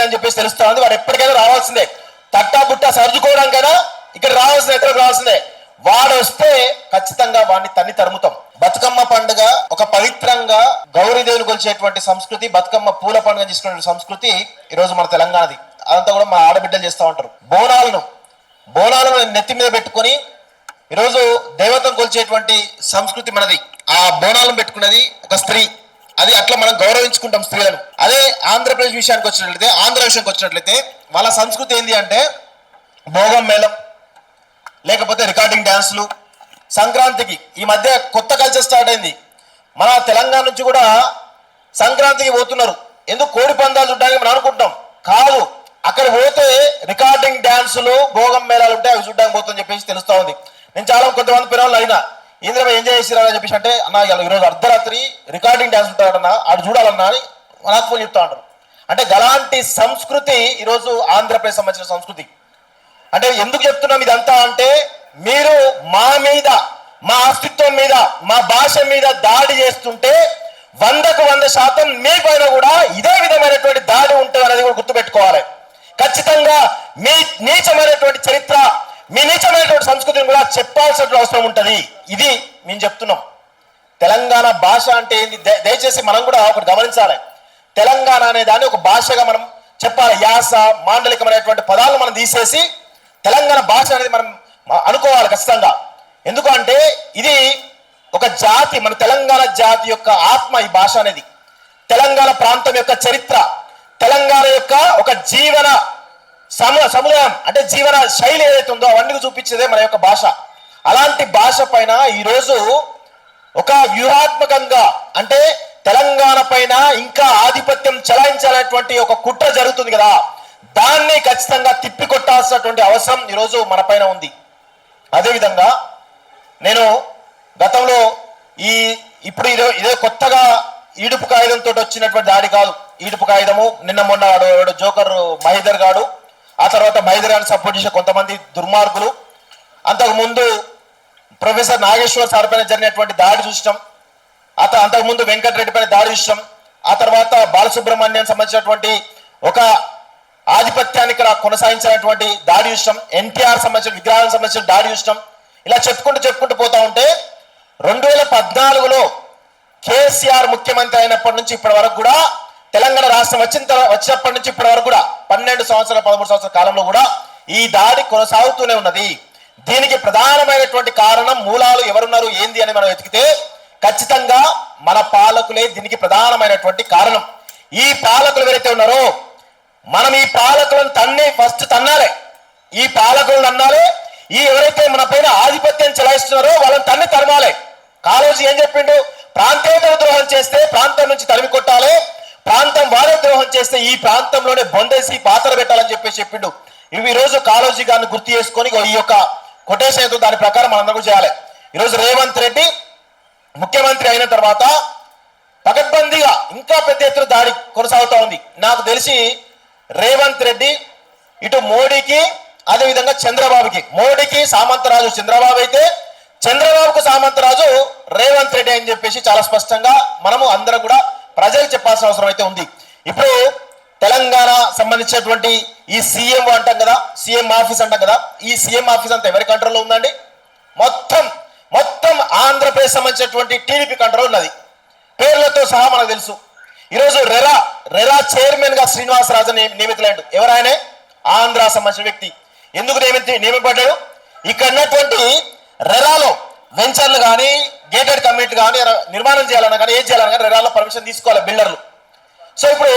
Attend అని చెప్పేసి తెలుస్తా ఉంది. వాడు ఎప్పటికైనా రావాల్సిందే, తట్టా బుట్ట సర్దుకోవడానికైనా ఇక్కడ రావాల్సిందే, ఎక్కడ రావాల్సిందే. వాడు వస్తే ఖచ్చితంగా వాడిని తన్ని తరుముతాం. బతుకమ్మ పండుగ ఒక పవిత్రంగా గౌరీదేవిని కొలిచేటువంటి సంస్కృతి, బతుకమ్మ పూల పండుగ చేసుకునే సంస్కృతి ఈరోజు మన తెలంగాణది. అదంతా కూడా మా ఆడబిడ్డలు చేస్తూ ఉంటారు. బోనాలను నెత్తి మీద పెట్టుకొని ఈరోజు దేవతను కొలిచేటువంటి సంస్కృతి మనది. ఆ బోనాలను పెట్టుకున్నది ఒక స్త్రీ, అది అట్లా మనం గౌరవించుకుంటాం స్త్రీలను. అదే ఆంధ్రప్రదేశ్ విషయానికి వచ్చినట్లయితే, ఆంధ్ర విషయానికి వచ్చినట్లయితే వాళ్ళ సంస్కృతి ఏంటి అంటే భోగం మేళం, లేకపోతే రికార్డింగ్ డ్యాన్సులు. సంక్రాంతికి ఈ మధ్య కొత్త కల్చర్ స్టార్ట్ అయింది. మన తెలంగాణ నుంచి కూడా సంక్రాంతికి పోతున్నారు. ఎందుకు? కోడి పందాలు చూడడానికి మనం అనుకుంటాం, కాదు, అక్కడ పోతే రికార్డింగ్ డ్యాన్సులు, భోగం మేళాలు ఉంటాయి, అవి చూడడానికి పోతుందని చెప్పేసి తెలుస్తా ఉంది. నేను చాలా కొంతమంది పిల్లలు అడిగినా, ఇంద్ర ఎంజాయ్ చేసిరా అని చెప్పేసి అంటే, అన్న ఈరోజు అర్ధరాత్రి రికార్డింగ్ డ్యాన్స్ ఉంటాడన్నా, ఆడు చూడాలన్నా అని నాకు ఫోన్ చెప్తా ఉంటారు. అంటే గలాంటి సంస్కృతి ఈరోజు ఆంధ్రప్రదేశ్ సంబంధించిన సంస్కృతి. అంటే ఎందుకు చెప్తున్నాం ఇదంతా అంటే, మీరు మా మీద, మా అస్తిత్వం మీద, మా భాష మీద దాడి చేస్తుంటే 100% మీ పైన కూడా ఇదే విధమైనటువంటి దాడి ఉంటుంది అనేది కూడా గుర్తుపెట్టుకోవాలి. ఖచ్చితంగా మీ నీచమైనటువంటి చరిత్ర, మీ నీచమైనటువంటి సంస్కృతిని కూడా చెప్పాల్సిన అవసరం ఉంటుంది. ఇది మేము చెప్తున్నాం. తెలంగాణ భాష అంటే ఏంది దయచేసి మనం కూడా ఒకటి గమనించాలి. తెలంగాణ అనే దాన్ని ఒక భాషగా మనం చెప్పాలి. యాస, మాండలికమైనటువంటి పదాలను మనం తీసేసి తెలంగాణ భాష అనేది మనం అనుకోవాలి ఖచ్చితంగా. ఎందుకంటే ఇది ఒక జాతి, మన తెలంగాణ జాతి యొక్క ఆత్మ ఈ భాష అనేది. తెలంగాణ ప్రాంతం యొక్క చరిత్ర, తెలంగాణ యొక్క ఒక జీవన సముదాయం, అంటే జీవన శైలి ఏదైతే ఉందో అవన్నీ చూపించేదే మన యొక్క భాష. అలాంటి భాష పైన ఈరోజు ఒక వ్యూహాత్మకంగా, అంటే తెలంగాణ పైన ఇంకా ఆధిపత్యం చెలాయించాలనేటువంటి ఒక కుట్ర జరుగుతుంది కదా, దాన్ని ఖచ్చితంగా తిప్పికొట్టాల్సినటువంటి అవసరం ఈరోజు మన పైన ఉంది. అదేవిధంగా నేను గతంలో ఇప్పుడు ఇదే కొత్తగా ఈడుపు కాగితంతో వచ్చినటువంటి దాడి కాదు. ఈడుపు కాగితము నిన్న మొన్న జోకర్ మహేదర్ గాడు, ఆ తర్వాత మహేదర్ గారిని సపోర్ట్ చేసే కొంతమంది దుర్మార్గులు, అంతకుముందు ప్రొఫెసర్ నాగేశ్వర్ సార్ పైన జరిగినటువంటి దాడి చూసాం, అంతకుముందు వెంకటరెడ్డి పైన దాడి చూసాం, ఆ తర్వాత బాలసుబ్రహ్మణ్యం సంబంధించినటువంటి ఒక ఆధిపత్యాన్ని ఇక్కడ కొనసాగించినటువంటి దాడి చూసాం, ఎన్టీఆర్ సంబంధించిన విగ్రహాలకు సంబంధించిన దాడి చూసాం. ఇలా చెప్పుకుంటూ పోతా ఉంటే 2014లో కేసీఆర్ ముఖ్యమంత్రి అయినప్పటి నుంచి ఇప్పటి వరకు కూడా, తెలంగాణ రాష్ట్రం వచ్చినప్పటి నుంచి ఇప్పటి వరకు కూడా 12 సంవత్సరాల 13 సంవత్సరాల కాలంలో కూడా ఈ దాడి కొనసాగుతూనే ఉన్నది. దీనికి ప్రధానమైనటువంటి కారణం, మూలాలు ఎవరున్నారు ఏంది అని మనం వెతికితే ఖచ్చితంగా మన పాలకులే దీనికి ప్రధానమైనటువంటి కారణం. ఈ పాలకులు ఎవరైతే ఉన్నారో మనం ఈ పాలకులను ఫస్ట్ తన్నాలి. ఈ పాలకులను అన్నాలి. ఈ ఎవరైతే మన పైన ఆధిపత్యం చెలాయిస్తున్నారో వాళ్ళని తరమాలి. కాళోజీ ఏం చెప్పిండు? ప్రాంతేతర ద్రోహం చేస్తే ప్రాంతం నుంచి తరిమి కొట్టాలి, ప్రాంతం వారే ద్రోహం చేస్తే ఈ ప్రాంతంలోనే బొందేసి పాత్ర పెట్టాలని చెప్పేసి చెప్పిండు. ఇవి ఈ రోజు కాళోజీ గారిని గుర్తు చేసుకొని ఈ యొక్క కొటేషన్ అయితే దాని ప్రకారం మనందరూ చేయాలి. ఈరోజు రేవంత్ రెడ్డి ముఖ్యమంత్రి అయిన తర్వాత పకడ్బందీగా ఇంకా పెద్ద ఎత్తున దాడి కొనసాగుతూ ఉంది. నాకు తెలిసి రేవంత్ రెడ్డి ఇటు మోడీకి, అదేవిధంగా చంద్రబాబుకి, మోడీకి సామంతరాజు చంద్రబాబు అయితే చంద్రబాబుకు సామంతరాజు రేవంత్ రెడ్డి అని చెప్పేసి చాలా స్పష్టంగా మనము అందరం కూడా ప్రజలకు చెప్పాల్సిన అవసరం అయితే ఉంది. ఇప్పుడు తెలంగాణ సంబంధించినటువంటి ఈ సీఎం అంటాం కదా, సీఎం ఆఫీస్ అంటాం కదా, ఈ సీఎం ఆఫీస్ అంతా ఎవరి కంట్రోల్లో ఉందండి? మొత్తం ఆంధ్రప్రదేశ్ సంబంధించినటువంటి టీడీపీ కంట్రోల్ ఉన్నది, పేర్లతో సహా మనకు తెలుసు. ఈరోజు రెరా చైర్మన్ గా శ్రీనివాసరాజు నియమితులైండు. ఎవరాయనే? ఆంధ్ర సంబంధించిన వ్యక్తి. ఎందుకు నియమింపడ్డాడు? ఇక్కడ ఉన్నటువంటి రెరాలో వెంచర్లు కానీ, గేటెడ్ కమ్యూనిటీ కానీ నిర్మాణం చేయాలన్నా కానీ, ఏం చేయాలన్నా కానీ రెరాలో పర్మిషన్ తీసుకోవాలి బిల్డర్లు. సో ఇప్పుడు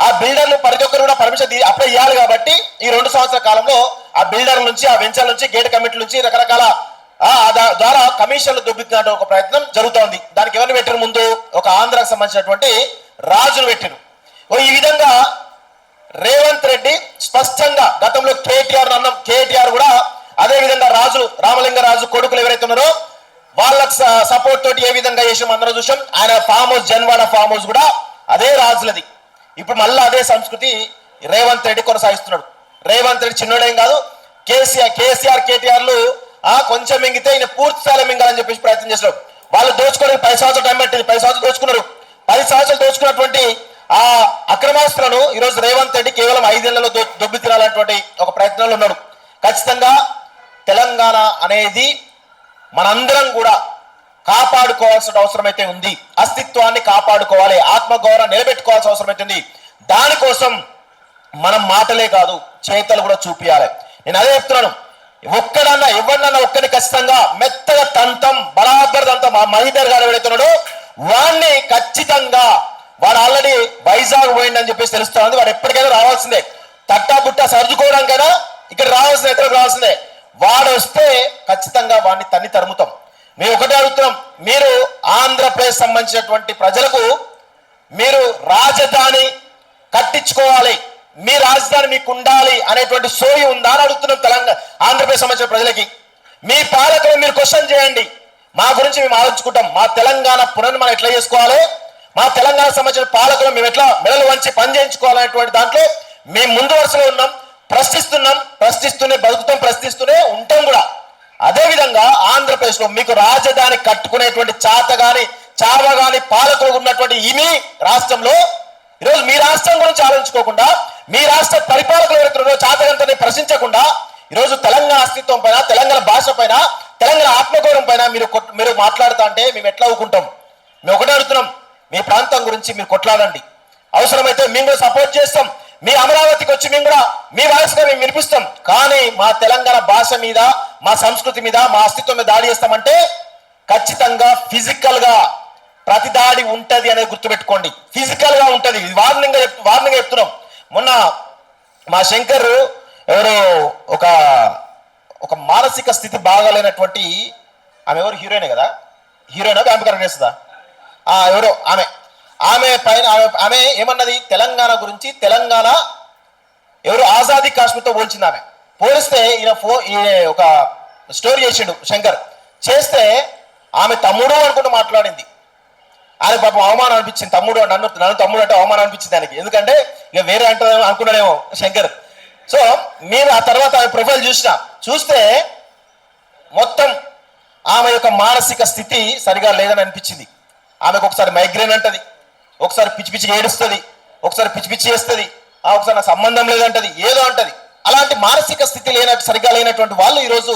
ఆ బిల్డర్లు ప్రతి ఒక్కరు కూడా పర్మిషన్ అప్లై చేయాలి. కాబట్టి ఈ 2 సంవత్సరాల కాలంలో ఆ బిల్డర్ నుంచి, ఆ వెంచర్ నుంచి, గేట్ కమిటీ నుంచి రకరకాల ద్వారా కమిషన్లు దుబ్బించిన ఒక ప్రయత్నం జరుగుతోంది. దానికి ఎవరిని పెట్టిన ముందు ఒక ఆంధ్రాకు సంబంధించినటువంటి రాజును పెట్టిరు. ఈ విధంగా రేవంత్ రెడ్డి స్పష్టంగా గతంలో కేటీఆర్ కూడా అదే విధంగా రామలింగరాజు కొడుకులు ఎవరైతే ఉన్నారో వాళ్ళకి సపోర్ట్ తోటి ఏ విధంగా చేసాం అందరూ చూసాం. ఆయన farm house, Janwada farm house కూడా అదే రాజులది. ఇప్పుడు మళ్ళీ అదే సంస్కృతి రేవంత్ రెడ్డి కొనసాగిస్తున్నాడు. రేవంత్ రెడ్డి చిన్నోడేం కాదు, కేసీఆర్ కేటీఆర్లు కొంచెం మింగితే ఈయన పూర్తి స్థాయిలో మింగాలని చెప్పేసి ప్రయత్నం చేశారు. వాళ్ళు దోచుకోవడానికి 10 సంవత్సరాలు టైం పట్టింది. 10 సంవత్సరాలు దోచుకున్నారు. 10 సంవత్సరాలు దోచుకున్నటువంటి ఆ అక్రమాస్తులను ఈరోజు రేవంత్ రెడ్డి కేవలం 5 ఏళ్లలో దొబ్బి తినాలన్నటువంటి ఒక ప్రయత్నంలో ఉన్నాడు. ఖచ్చితంగా తెలంగాణ అనేది మనందరం కూడా కాపాడుకోవాల్సిన అవసరం అయితే ఉంది. అస్తిత్వాన్ని కాపాడుకోవాలి, ఆత్మగౌరవం నిలబెట్టుకోవాల్సిన అవసరం అయితే ఉంది. దానికోసం మనం మాటలే కాదు చేతలు కూడా చూపియాలి. నేను అదే చెప్తున్నాను, ఒక్కడన్నా ఎవరినన్నా ఒక్కడిని ఖచ్చితంగా మెత్తగా తంతం బరాబర్ తంతం మా మహీధర్ గారు ఎవరైతున్నాడో వాడిని ఖచ్చితంగా, వాడు ఆల్రెడీ వైజాగ్ పోయిందని చెప్పేసి తెలుస్తుంది, వాడు ఎప్పటికైనా రావాల్సిందే. తట్టాబుట్టా సర్దుకోవడానికైనా ఇక్కడ రావాల్సిందే, ఇతరులకు రావాల్సిందే. వాడు వస్తే ఖచ్చితంగా వాడిని తన్ని తరుముతాం. మేము ఒకటే అడుగుతున్నాం, మీరు ఆంధ్రప్రదేశ్ సంబంధించినటువంటి ప్రజలకు మీరు రాజధాని కట్టించుకోవాలి, మీ రాజధాని మీకు ఉండాలి అనేటువంటి సోయి ఉందా అని అడుగుతున్నాం. తెలంగాణ ఆంధ్రప్రదేశ్ సంబంధించిన ప్రజలకి మీ పాలకులు మీరు క్వశ్చన్ చేయండి. మా గురించి మేము ఆలోచించుకుంటాం. మా తెలంగాణ పునర్నిర్మాణం ఎట్లా చేసుకోవాలి, మా తెలంగాణ సంబంధించిన పాలకులు మేము ఎట్లా మెడలు వంచి పని చేయించుకోవాలనేటువంటి దాంట్లో మేము ముందు వరుసలో ఉన్నాం. ప్రశ్నిస్తూనే బతుకుతాం, ప్రశ్నిస్తూనే ఉంటాం కూడా. అదేవిధంగా ఆంధ్రప్రదేశ్ లో మీకు రాజధాని కట్టుకునేటువంటి చావగాని పాలకులు ఉన్నటువంటి ఈ మీ రాష్ట్రంలో ఈరోజు మీ రాష్ట్రం గురించి ఆలోచించుకోకుండా, మీ రాష్ట్ర పరిపాలకులు ఎవరైతే చాతగంతని ప్రశ్నించకుండా ఈరోజు తెలంగాణ అస్తిత్వం పైన, తెలంగాణ భాష పైన, తెలంగాణ ఆత్మగౌరవం పైన మీరు మాట్లాడుతా అంటే మేము ఎట్లా ఊరుకుంటాం? మేము ఒకటే అడుగుతున్నాం, మీ ప్రాంతం గురించి మీరు కొట్లాడండి, అవసరమైతే మేము కూడా సపోర్ట్ చేస్తాం. మీ అమరావతికి వచ్చి మేము కూడా మీ వాయిస్గా మేము వినిపిస్తాం. కానీ మా తెలంగాణ భాష మీద, మా సంస్కృతి మీద, మా అస్తిత్వం మీద దాడి చేస్తామంటే ఖచ్చితంగా ఫిజికల్ గా ప్రతి దాడి ఉంటది అనేది గుర్తుపెట్టుకోండి. ఫిజికల్ గా ఉంటది. వార్నింగ్ చెప్తున్నాం. మొన్న మా శంకర్ ఎవరు ఒక మానసిక స్థితి బాగాలేనటువంటి ఆమె, ఎవరు హీరోయిన్ కదా, హీరోయినా వ్యాంపకరం చేస్తుందా, ఎవరో ఆమె పైన ఆమె ఏమన్నది, తెలంగాణ గురించి, తెలంగాణ ఎవరు ఆజాదీ కాశ్మీర్తో పోల్చింది. ఆమె పోలిస్తే ఈయన ఒక స్టోరీ చేసిండు శంకర్, చేస్తే ఆమె తమ్ముడు అనుకుంటూ మాట్లాడింది. ఆయన పాపం అవమానం అనిపించింది. నన్ను తమ్ముడు అంటే అవమానం అనిపించింది ఆయనకి. ఎందుకంటే ఇక వేరే అంటే అనుకున్నాడేమో శంకర్. సో మీరు ఆ తర్వాత ఆమె ప్రొఫైల్ చూస్తే మొత్తం ఆమె యొక్క మానసిక స్థితి సరిగా లేదని అనిపించింది. ఆమెకు ఒకసారి మైగ్రేన్ అంటది, ఒకసారి పిచ్చి పిచ్చి ఏడుస్తుంది, ఒకసారి పిచ్చి పిచ్చి చేస్తుంది, ఒకసారి నాకు సంబంధం లేదంటది, ఏదో అంటది. అలాంటి మానసిక స్థితి సరిగా లేనటువంటి వాళ్ళు ఈరోజు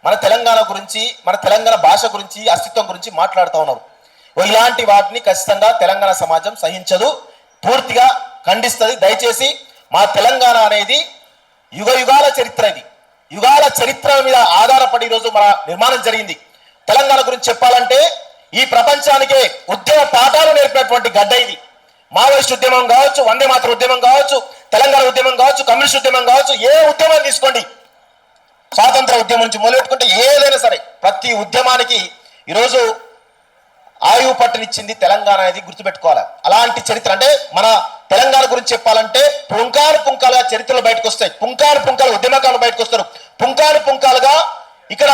మన తెలంగాణ గురించి, మన తెలంగాణ భాష గురించి, అస్తిత్వం గురించి మాట్లాడుతూ ఉన్నారు. ఇలాంటి వాటిని ఖచ్చితంగా తెలంగాణ సమాజం సహించదు, పూర్తిగా ఖండిస్తుంది. దయచేసి మా తెలంగాణ అనేది యుగాల చరిత్ర, ఇది యుగాల చరిత్ర మీద ఆధారపడి ఈరోజు మన నిర్మాణం జరిగింది. తెలంగాణ గురించి చెప్పాలంటే ఈ ప్రపంచానికే ఉద్యమ పాఠాలు నేర్పినటువంటి గడ్డ ఇది. మావోయిస్ట్ ఉద్యమం కావచ్చు, వందే మాతర ఉద్యమం కావచ్చు, తెలంగాణ ఉద్యమం కావచ్చు, కమ్యూనిస్ట్ ఉద్యమం కావచ్చు, ఏ ఉద్యమం తీసుకోండి, స్వాతంత్ర ఉద్యమం నుంచి మొదలుపెట్టుకుంటే ఏదైనా సరే ప్రతి ఉద్యమానికి ఈరోజు ఆయువు పట్టునిచ్చింది తెలంగాణ అనేది గుర్తుపెట్టుకోవాలి. అలాంటి చరిత్ర అంటే మన తెలంగాణ గురించి చెప్పాలంటే పుంకాలుగా చరిత్రలు బయటకు వస్తాయి, పుంకాలు ఉద్యమకాలు బయటకు వస్తారు, పుంకాలుగా ఇక్కడ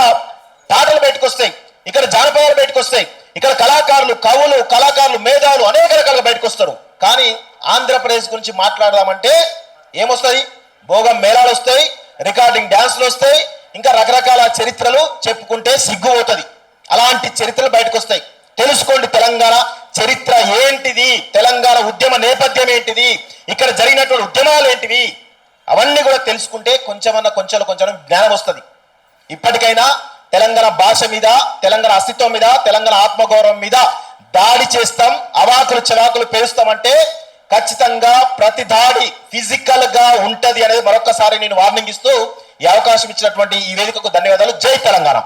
పాటలు బయటకు వస్తాయి, ఇక్కడ జానపదాలు బయటకు వస్తాయి, ఇక్కడ కళాకారులు, కళాకారులు, మేధావులు అనేక రకాలుగా బయటకు వస్తారు. కానీ ఆంధ్రప్రదేశ్ గురించి మాట్లాడదామంటే ఏమొస్తుంది? భోగం మేళాలు వస్తాయి, రికార్డింగ్ డ్యాన్స్లు వస్తాయి, ఇంకా రకరకాల చరిత్రలు చెప్పుకుంటే సిగ్గు అవుతుంది. అలాంటి చరిత్రలు బయటకు వస్తాయి. తెలుసుకోండి తెలంగాణ చరిత్ర ఏంటిది, తెలంగాణ ఉద్యమ నేపథ్యం ఏంటిది, ఇక్కడ జరిగినటువంటి ఉద్యమాలు ఏంటివి, అవన్నీ కూడా తెలుసుకుంటే కొంచెం జ్ఞానం వస్తుంది. ఇప్పటికైనా తెలంగాణ భాష మీద, తెలంగాణ అస్తిత్వం మీద, తెలంగాణ ఆత్మగౌరవం మీద దాడి చేస్తాం, అవాకులు చవాకులు పేరుస్తామంటే ఖచ్చితంగా ప్రతి దాడి ఫిజికల్ గా ఉంటది అనేది మరొకసారి నేను వార్నింగ్ ఇస్తూ ఈ అవకాశం ఇచ్చినటువంటి ఈ వేదికకు ధన్యవాదాలు. జై తెలంగాణ.